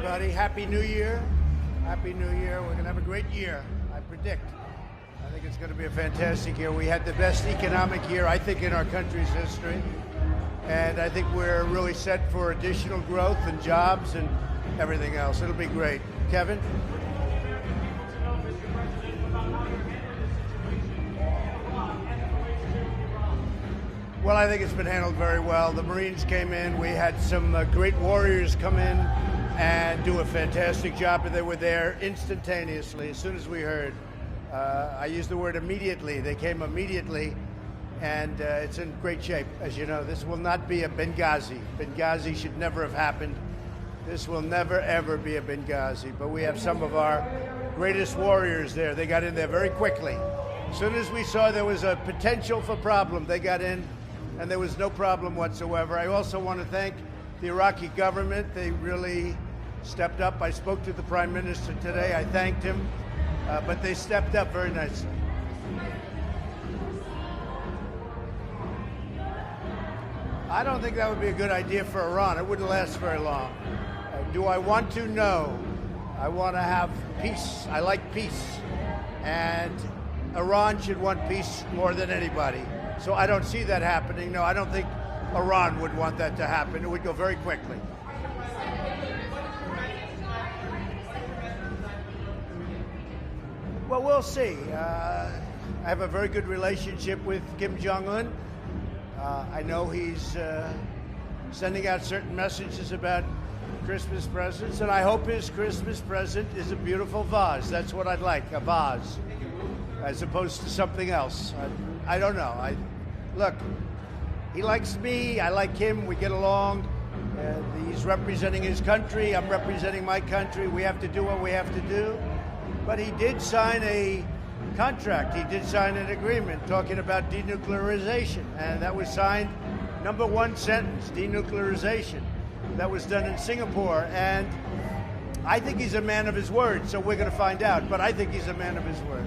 everybody. Happy New Year. Happy New Year. We're going to have a great year, I predict. I think it's going to be a fantastic year. We had the best economic year, I think, in our country's history. And I think we're really set for additional growth and jobs and everything else. It'll be great. Kevin? Well, I think it's been handled very well. The Marines came in. We had some great warriors come in and do a fantastic job, and they were there instantaneously as soon as we heard. I used the word immediately. They came immediately, and it's in great shape. As you know, this will not be a Benghazi. Benghazi should never have happened. This will never, ever be a Benghazi. But we have some of our greatest warriors there. They got in there very quickly. As soon as we saw there was a potential for problem, they got in, and there was no problem whatsoever. I also want to thank the Iraqi government. They really stepped up. I spoke to the Prime Minister today. I thanked him, but they stepped up very nicely. I don't think that would be a good idea for Iran. It wouldn't last very long. Do I want to? No. I want to have peace. I like peace. And Iran should want peace more than anybody. So I don't see that happening. No, I don't think Iran would want that to happen. It would go very quickly. Well, we'll see. I have a very good relationship with Kim Jong-un. I know he's sending out certain messages about Christmas presents, and I hope his Christmas present is a beautiful vase. That's what I'd like, a vase, as opposed to something else. I don't know. Look, he likes me, I like him, we get along. He's representing his country, I'm representing my country. We have to do what we have to do. But he did sign a contract, he did sign an agreement talking about denuclearization, and that was signed, number one sentence, denuclearization. That was done in Singapore, and I think he's a man of his word, so we're going to find out, but I think he's a man of his word.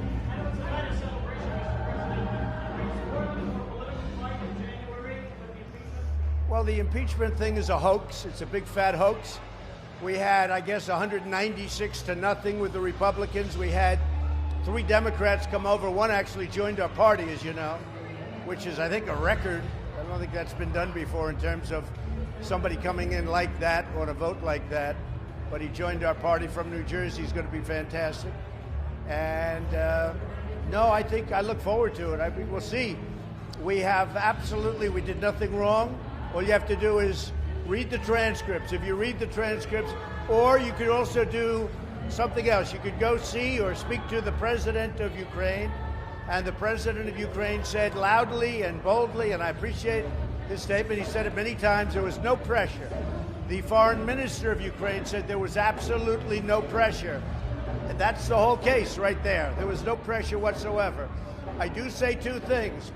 Well, the impeachment thing is a hoax. It's a big fat hoax. We had, I guess, 196-0 with the Republicans. We had 3 Democrats come over. One actually joined our party, as you know, which is, I think, a record. I don't think that's been done before in terms of somebody coming in like that on a vote like that. But he joined our party from New Jersey. He's going to be fantastic. And no, I look forward to it. We'll see. We did nothing wrong. All you have to do is read the transcripts. If you read the transcripts, or you could also do something else. You could go see or speak to the president of Ukraine, and the president of Ukraine said loudly and boldly, and I appreciate his statement, he said it many times, there was no pressure. The foreign minister of Ukraine said there was absolutely no pressure. And that's the whole case right there. There was no pressure whatsoever. I do say 2 things.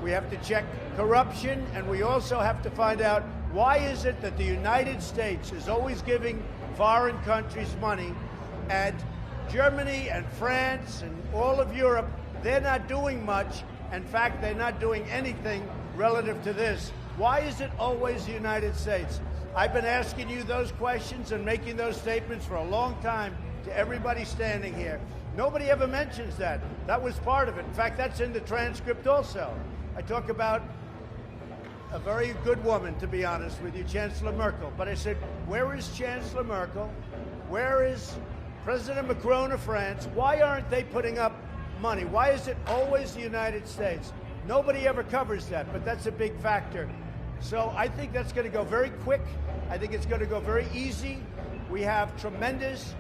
We have to check corruption, and we also have to find out why is it that the United States is always giving foreign countries money, and Germany and France and all of Europe, they're not doing much. In fact, they're not doing anything relative to this. Why is it always the United States? I've been asking you those questions and making those statements for a long time to everybody standing here. Nobody ever mentions that. That was part of it. In fact, that's in the transcript also. I talk about a very good woman, to be honest with you, Chancellor Merkel. But I said, where is Chancellor Merkel? Where is President Macron of France? Why aren't they putting up money? Why is it always the United States? Nobody ever covers that, but that's a big factor. So I think that's going to go very quick. I think it's going to go very easy. We have tremendous,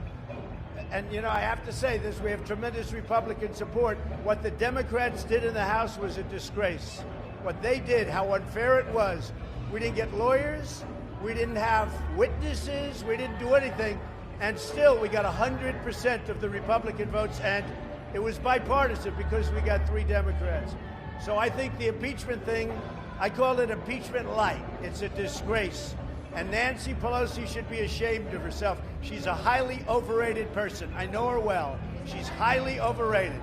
and you know, I have to say this, we have tremendous Republican support. What the Democrats did in the House was a disgrace. What they did, how unfair it was. We didn't get lawyers, we didn't have witnesses, we didn't do anything, and still we got 100% of the Republican votes, and it was bipartisan because we got 3 Democrats. So I think the impeachment thing, I call it impeachment light. It's a disgrace. And Nancy Pelosi should be ashamed of herself. She's a highly overrated person. I know her well. She's highly overrated.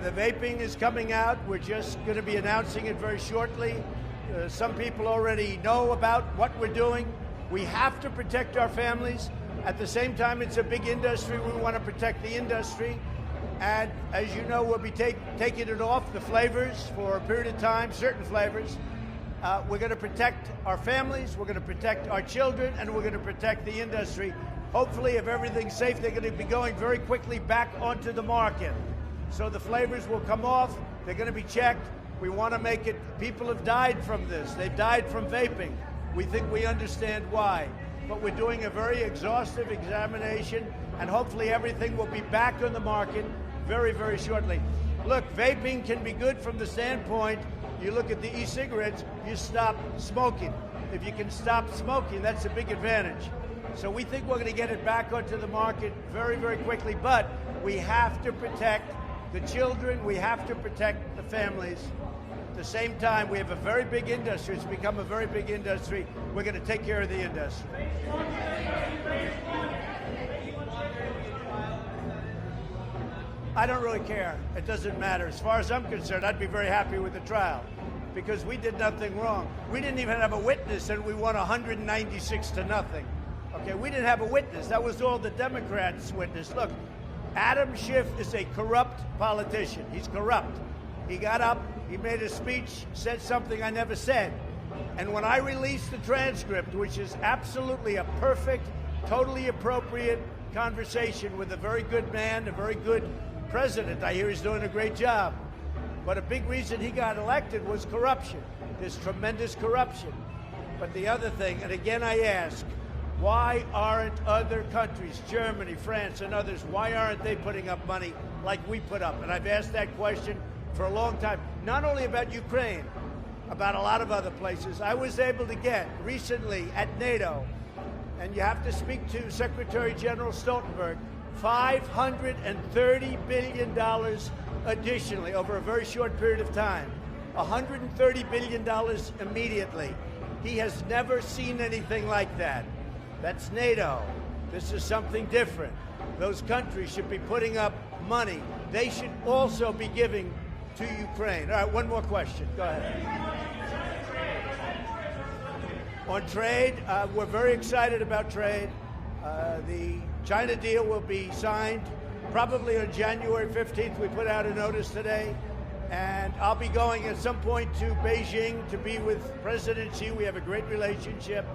The vaping is coming out. We're just going to be announcing it very shortly. Some people already know about what we're doing. We have to protect our families. At the same time, it's a big industry. We want to protect the industry. And as you know, we'll be taking it off the flavors for a period of time, certain flavors. We're going to protect our families, we're going to protect our children, and we're going to protect the industry. Hopefully, if everything's safe, they're going to be going very quickly back onto the market. So the flavors will come off, they're going to be checked. We want to make it, people have died from this. They've died from vaping. We think we understand why. But we're doing a very exhaustive examination, and hopefully everything will be back on the market very, very shortly. Look, vaping can be good from the standpoint, you look at the e-cigarettes, you stop smoking. If you can stop smoking, that's a big advantage. So we think we're going to get it back onto the market very, very quickly, but we have to protect the children, we have to protect the families. At the same time, we have a very big industry. It's become a very big industry. We're going to take care of the industry. I don't really care. It doesn't matter. As far as I'm concerned, I'd be very happy with the trial because we did nothing wrong. We didn't even have a witness, and we won 196 to nothing. Okay, we didn't have a witness. That was all the Democrats witnessed. Look, Adam Schiff is a corrupt politician. He's corrupt. He got up, he made a speech, said something I never said. And when I released the transcript, which is absolutely a perfect, totally appropriate conversation with a very good man, a very good president, I hear he's doing a great job. But a big reason he got elected was corruption. There's tremendous corruption. But the other thing, and again I ask, why aren't other countries, Germany, France, and others, why aren't they putting up money like we put up? And I've asked that question for a long time, not only about Ukraine, about a lot of other places. I was able to get recently at NATO, and you have to speak to Secretary General Stoltenberg, $530 billion additionally over a very short period of time, $130 billion immediately. He has never seen anything like that. That's NATO. This is something different. Those countries should be putting up money. They should also be giving to Ukraine. All right, one more question. Go ahead. On trade, we're very excited about trade. The China deal will be signed probably on January 15th. We put out a notice today. And I'll be going at some point to Beijing to be with President Xi. We have a great relationship.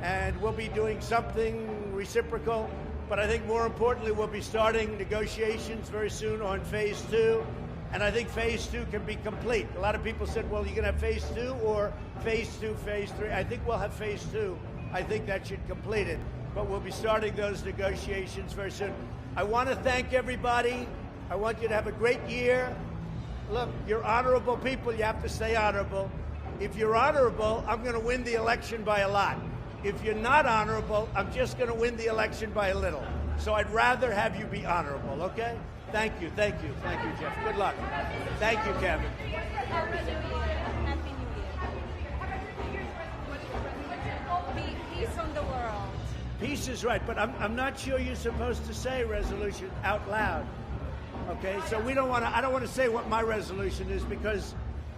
And we'll be doing something reciprocal. But I think more importantly, we'll be starting negotiations very soon on phase 2. And I think phase 2 can be complete. A lot of people said, well, you're going to have phase 2 or phase 2, phase 3. I think we'll have phase 2. I think that should complete it. But we'll be starting those negotiations very soon. I want to thank everybody. I want you to have a great year. Look, you're honorable people. You have to stay honorable. If you're honorable, I'm going to win the election by a lot. If you're not honorable, I'm just going to win the election by a little. So I'd rather have you be honorable, okay? Thank you, thank you, thank you, Jeff. Good luck. Thank you, Kevin. Peace on the world. Peace is right, but I'm not sure you're supposed to say resolution out loud. Okay, so we don't want to. I don't want to say what my resolution is because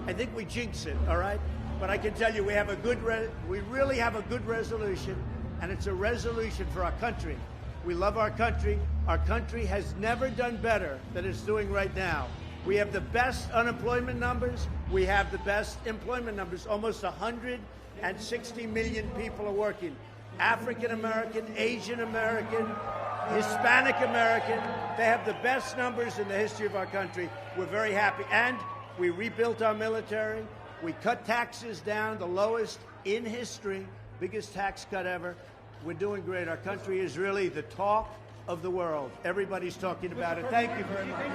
I think we jinx it. All right, but I can tell you we have a good. We really have a good resolution, and it's a resolution for our country. We love our country. Our country has never done better than it's doing right now. We have the best unemployment numbers. We have the best employment numbers. Almost 160 million people are working. African American, Asian American, Hispanic American. They have the best numbers in the history of our country. We're very happy. And we rebuilt our military. We cut taxes down, the lowest in history, biggest tax cut ever. We're doing great. Our country is really the talk of the world. Everybody's talking about it. Thank you very much.